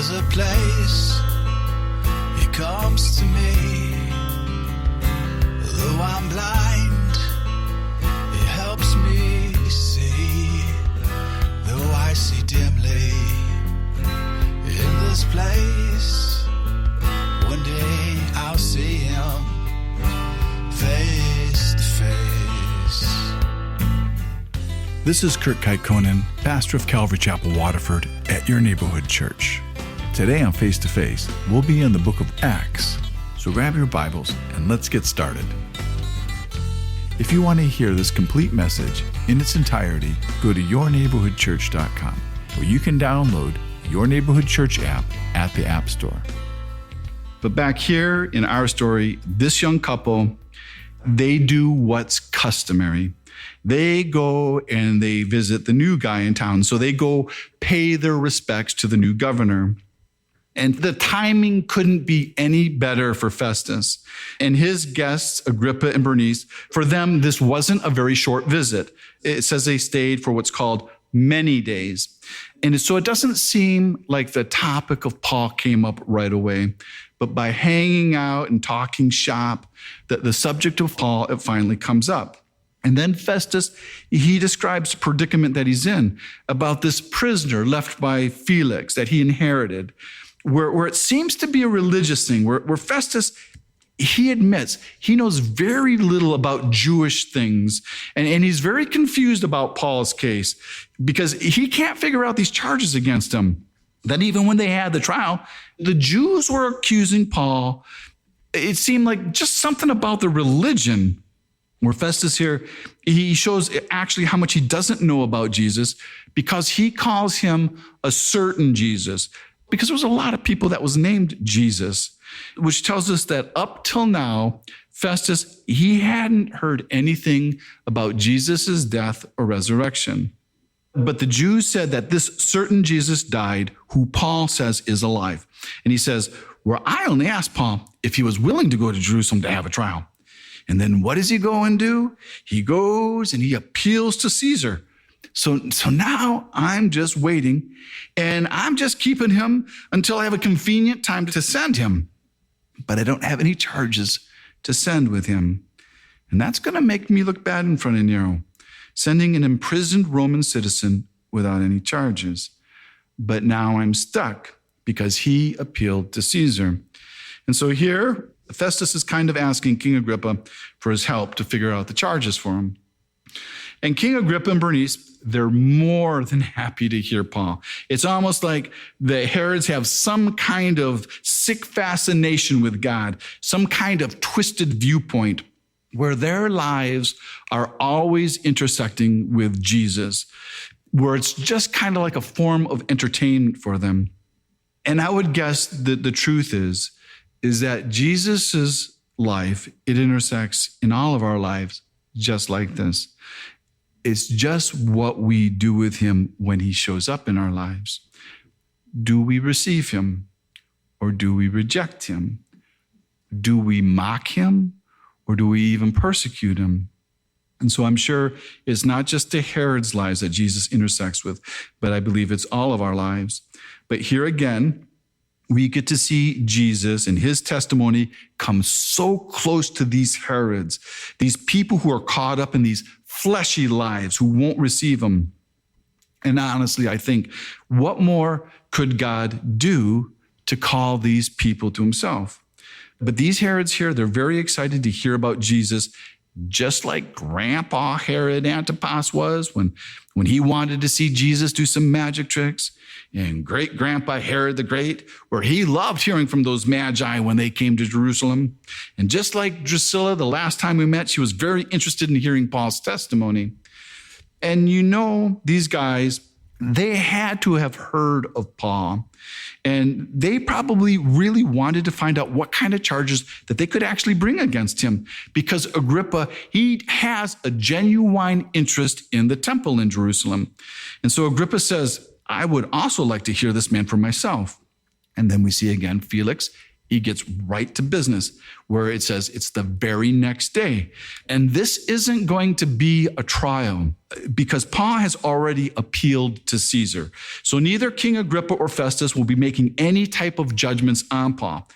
There's a place he comes to me. Though I'm blind, he helps me see. Though I see dimly in this place, one day I'll see him face to face. This is Kurt Kaikkonen, pastor of Calvary Chapel, Waterford, at your neighborhood church. Today on Face to Face, we'll be in the book of Acts. So grab your Bibles and let's get started. If you want to hear this complete message in its entirety, go to yourneighborhoodchurch.com, where you can download Your Neighborhood Church app at the App Store. But back here in our story, this young couple, they do what's customary. They go and they visit the new guy in town. So they go pay their respects to the new governor. And the timing couldn't be any better for Festus and his guests, Agrippa and Bernice. For them, this wasn't a very short visit. It says they stayed for what's called many days. And so it doesn't seem like the topic of Paul came up right away. But by hanging out and talking shop, the subject of Paul, it finally comes up. And then Festus, he describes the predicament that he's in about this prisoner left by Felix that he inherited, where it seems to be a religious thing, where Festus, he admits he knows very little about Jewish things, and he's very confused about Paul's case because he can't figure out these charges against him. That even when they had the trial, the Jews were accusing Paul. It seemed like just something about the religion. Where Festus here, he shows actually how much he doesn't know about Jesus because he calls him a certain Jesus. Because there was a lot of people that was named Jesus, which tells us that up till now, Festus, he hadn't heard anything about Jesus' death or resurrection. But the Jews said that this certain Jesus died, who Paul says is alive. And he says, well, I only asked Paul if he was willing to go to Jerusalem to have a trial. And then what does he go and do? He goes and he appeals to Caesar. So now I'm just waiting, and I'm just keeping him until I have a convenient time to send him. But I don't have any charges to send with him. And that's going to make me look bad in front of Nero, sending an imprisoned Roman citizen without any charges. But now I'm stuck because he appealed to Caesar. And so here, Festus is kind of asking King Agrippa for his help to figure out the charges for him. And King Agrippa and Bernice, they're more than happy to hear Paul. It's almost like the Herods have some kind of sick fascination with God, some kind of twisted viewpoint where their lives are always intersecting with Jesus, where it's just kind of like a form of entertainment for them. And I would guess that the truth is that Jesus's life, it intersects in all of our lives just like this. It's just what we do with him when he shows up in our lives. Do we receive him or do we reject him? Do we mock him or do we even persecute him? And so I'm sure it's not just the Herod's lives that Jesus intersects with, but I believe it's all of our lives. But here again, we get to see Jesus and his testimony come so close to these Herods, these people who are caught up in these fleshy lives who won't receive him. And honestly, I think, what more could God do to call these people to himself? But these Herods here, they're very excited to hear about Jesus, just like Grandpa Herod Antipas was when he wanted to see Jesus do some magic tricks. And great-grandpa Herod the Great, where he loved hearing from those magi when they came to Jerusalem. And just like Drusilla, the last time we met, she was very interested in hearing Paul's testimony. And you know, these guys, they had to have heard of Paul. And they probably really wanted to find out what kind of charges that they could actually bring against him. Because Agrippa, he has a genuine interest in the temple in Jerusalem. And so Agrippa says, I would also like to hear this man for myself. And then we see again, Felix, He gets right to business where it says it's the very next day. And this isn't going to be a trial because Paul has already appealed to Caesar. So neither King Agrippa or Festus will be making any type of judgments on Paul.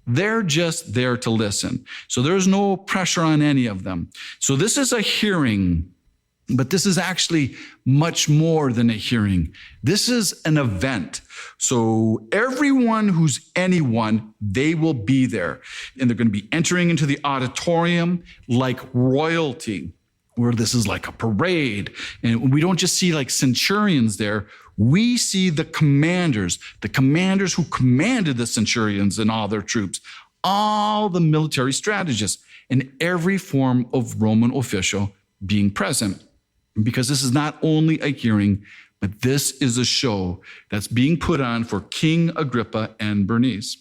They're just there to listen. So there's no pressure on any of them. So this is a hearing, but this is actually much more than a hearing. This is an event. So everyone who's anyone, they will be there. And they're going to be entering into the auditorium like royalty, where this is like a parade. And we don't just see like centurions there. We see the commanders who commanded the centurions and all their troops, all the military strategists, and every form of Roman official being present. Because this is not only a hearing, but this is a show that's being put on for King Agrippa and Bernice,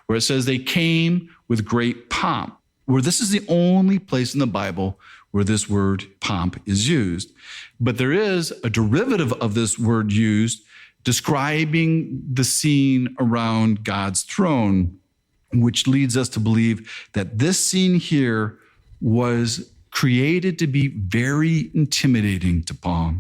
where it says they came with great pomp, where this is the only place in the Bible where this word pomp is used. But there is a derivative of this word used describing the scene around God's throne, which leads us to believe that this scene here was created to be very intimidating to Paul.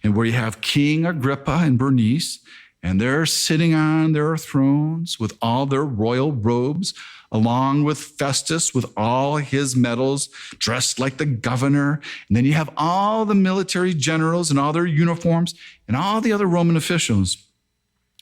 And where you have King Agrippa and Bernice, and they're sitting on their thrones with all their royal robes, along with Festus with all his medals, dressed like the governor. And then you have all the military generals and all their uniforms and all the other Roman officials.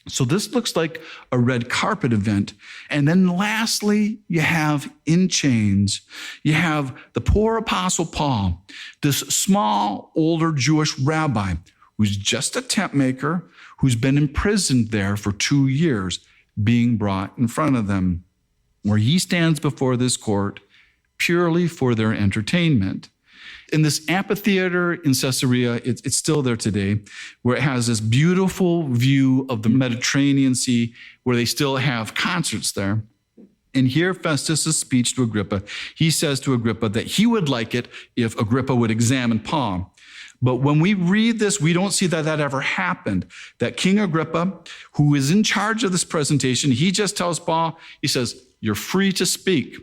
So this looks like a red carpet event. And then lastly, you have in chains, you have the poor apostle Paul, this small, older Jewish rabbi who's just a tent maker, who's been imprisoned there for 2 years, being brought in front of them, where he stands before this court purely for their entertainment. In this amphitheater in Caesarea, it's still there today, where it has this beautiful view of the Mediterranean Sea, where they still have concerts there. And here Festus' speech to Agrippa, he says to Agrippa that he would like it if Agrippa would examine Paul. But when we read this, we don't see that ever happened. That King Agrippa, who is in charge of this presentation, he just tells Paul, he says, "You're free to speak."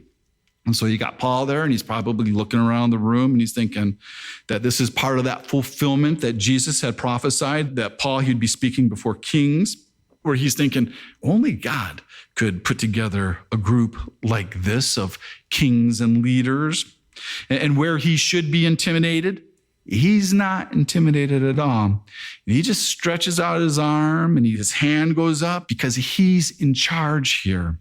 And so you got Paul there, and he's probably looking around the room, and he's thinking that this is part of that fulfillment that Jesus had prophesied, that Paul, he'd be speaking before kings, where he's thinking only God could put together a group like this of kings and leaders. And where he should be intimidated, he's not intimidated at all. And he just stretches out his arm, and his hand goes up because he's in charge here.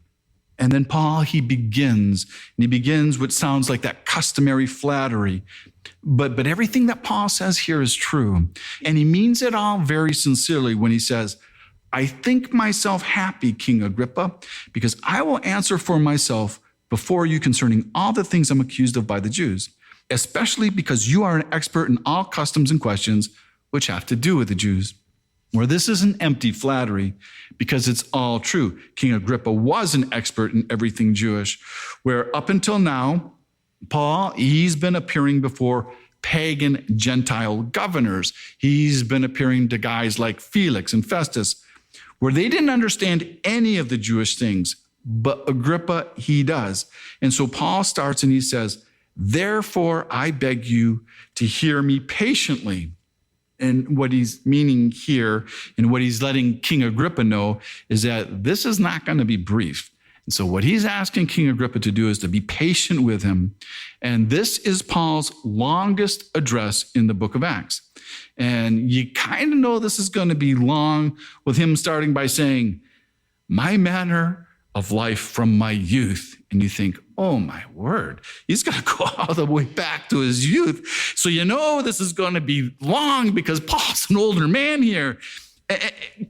And then Paul, he begins what sounds like that customary flattery. But everything that Paul says here is true. And he means it all very sincerely when he says, "I think myself happy, King Agrippa, because I will answer for myself before you concerning all the things I'm accused of by the Jews, especially because you are an expert in all customs and questions which have to do with the Jews." Where this isn't empty flattery, because it's all true. King Agrippa was an expert in everything Jewish, where up until now, Paul, he's been appearing before pagan Gentile governors. He's been appearing to guys like Felix and Festus, where they didn't understand any of the Jewish things, but Agrippa, he does. And so Paul starts and he says, "Therefore, I beg you to hear me patiently." And what he's meaning here and what he's letting King Agrippa know is that this is not going to be brief. And so what he's asking King Agrippa to do is to be patient with him. And this is Paul's longest address in the book of Acts. And you kind of know this is going to be long, with him starting by saying, "My manner of life from my youth." And you think, oh my word, he's going to go all the way back to his youth. So you know this is going to be long because Paul's an older man here.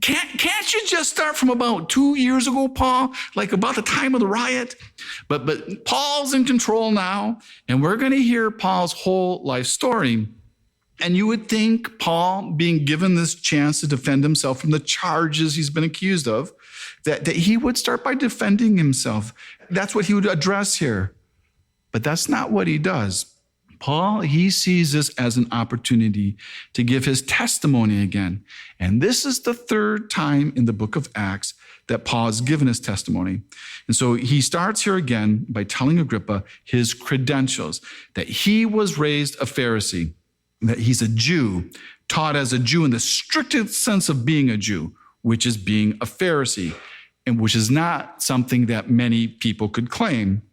Can't you just start from about 2 years ago, Paul? Like about the time of the riot? But Paul's in control now, and we're going to hear Paul's whole life story. And you would think Paul, being given this chance to defend himself from the charges he's been accused of, that he would start by defending himself. That's what he would address here. But that's not what he does. Paul, he sees this as an opportunity to give his testimony again. And this is the third time in the book of Acts that Paul has given his testimony. And so he starts here again by telling Agrippa his credentials, that he was raised a Pharisee, that he's a Jew, taught as a Jew in the strictest sense of being a Jew, which is being a Pharisee, and which is not something that many people could claim.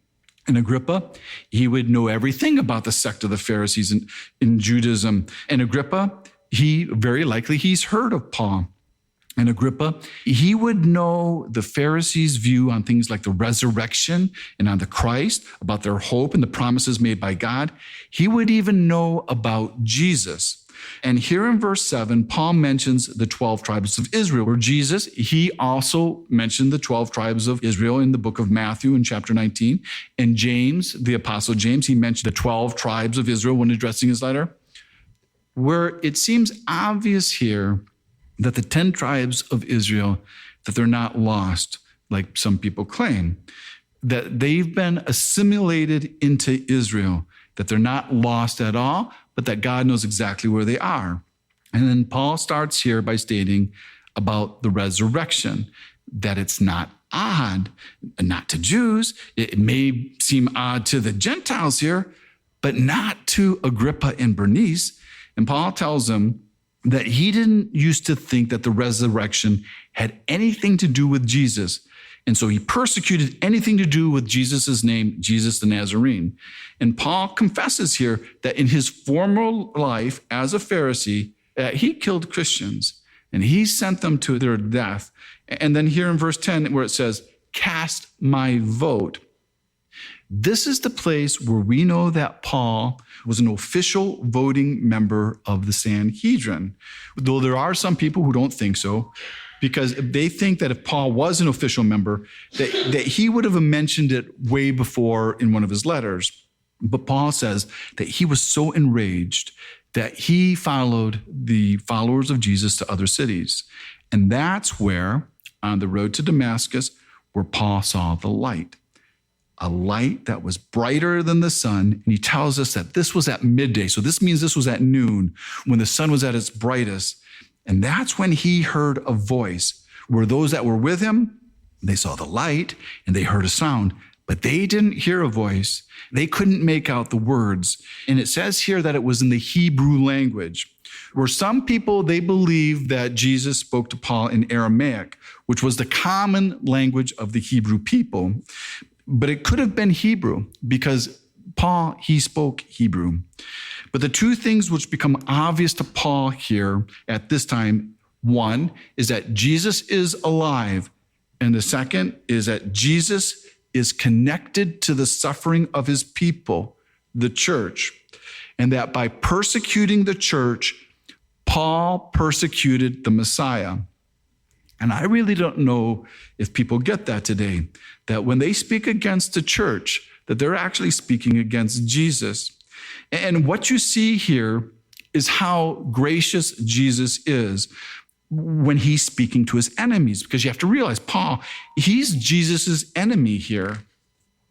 And Agrippa, he would know everything about the sect of the Pharisees in Judaism. And Agrippa, he's heard of Paul. And Agrippa, he would know the Pharisees' view on things like the resurrection and on the Christ, about their hope and the promises made by God. He would even know about Jesus. And here in verse 7, Paul mentions the 12 tribes of Israel, where Jesus, he also mentioned the 12 tribes of Israel in the book of Matthew in chapter 19. And James, the apostle James, he mentioned the 12 tribes of Israel when addressing his letter. Where it seems obvious here that the 10 tribes of Israel, that they're not lost, like some people claim, that they've been assimilated into Israel, that they're not lost at all, but that God knows exactly where they are. And then Paul starts here by stating about the resurrection, that it's not odd, not to Jews. It may seem odd to the Gentiles here, but not to Agrippa and Bernice. And Paul tells them that he didn't used to think that the resurrection had anything to do with Jesus. And so he persecuted anything to do with Jesus' name, Jesus the Nazarene. And Paul confesses here that in his former life as a Pharisee, he killed Christians and he sent them to their death. And then here in verse 10, where it says, cast my vote. This is the place where we know that Paul was an official voting member of the Sanhedrin, though there are some people who don't think so, because they think that if Paul was an official member, that he would have mentioned it way before in one of his letters. But Paul says that he was so enraged that he followed the followers of Jesus to other cities. And that's where, on the road to Damascus, where Paul saw the light. A light that was brighter than the sun. And he tells us that this was at midday. So this means this was at noon when the sun was at its brightest. And that's when he heard a voice, where those that were with him, they saw the light and they heard a sound, but they didn't hear a voice. They couldn't make out the words. And it says here that it was in the Hebrew language, where some people, they believe that Jesus spoke to Paul in Aramaic, which was the common language of the Hebrew people. But it could have been Hebrew, because Paul, he spoke Hebrew. But the two things which become obvious to Paul here at this time, one is that Jesus is alive. And the second is that Jesus is connected to the suffering of his people, the church. And that by persecuting the church, Paul persecuted the Messiah. And I really don't know if people get that today, that when they speak against the church, that they're actually speaking against Jesus. And what you see here is how gracious Jesus is when he's speaking to his enemies, because you have to realize Paul, he's Jesus's enemy here.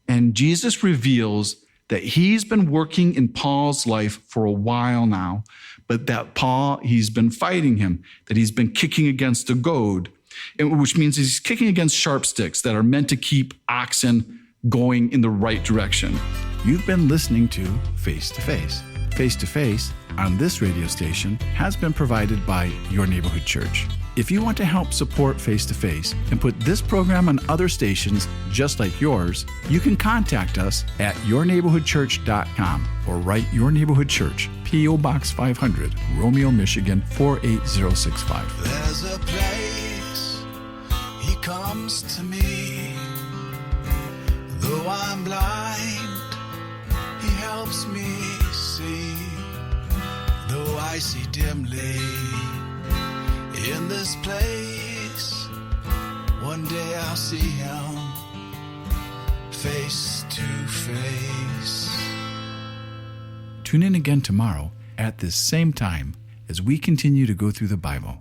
And Jesus reveals that he's been working in Paul's life for a while now, but that Paul, he's been fighting him, that he's been kicking against a goad, which means he's kicking against sharp sticks that are meant to keep oxen going in the right direction. You've been listening to Face to Face. Face to Face on this radio station has been provided by Your Neighborhood Church. If you want to help support Face to Face and put this program on other stations just like yours, you can contact us at yourneighborhoodchurch.com or write Your Neighborhood Church, P.O. Box 500, Romeo, Michigan 48065. There's a place he comes to me. Though I'm blind, he helps me see. Though I see dimly in this place, one day I'll see him face to face. Tune in again tomorrow at this same time as we continue to go through the Bible.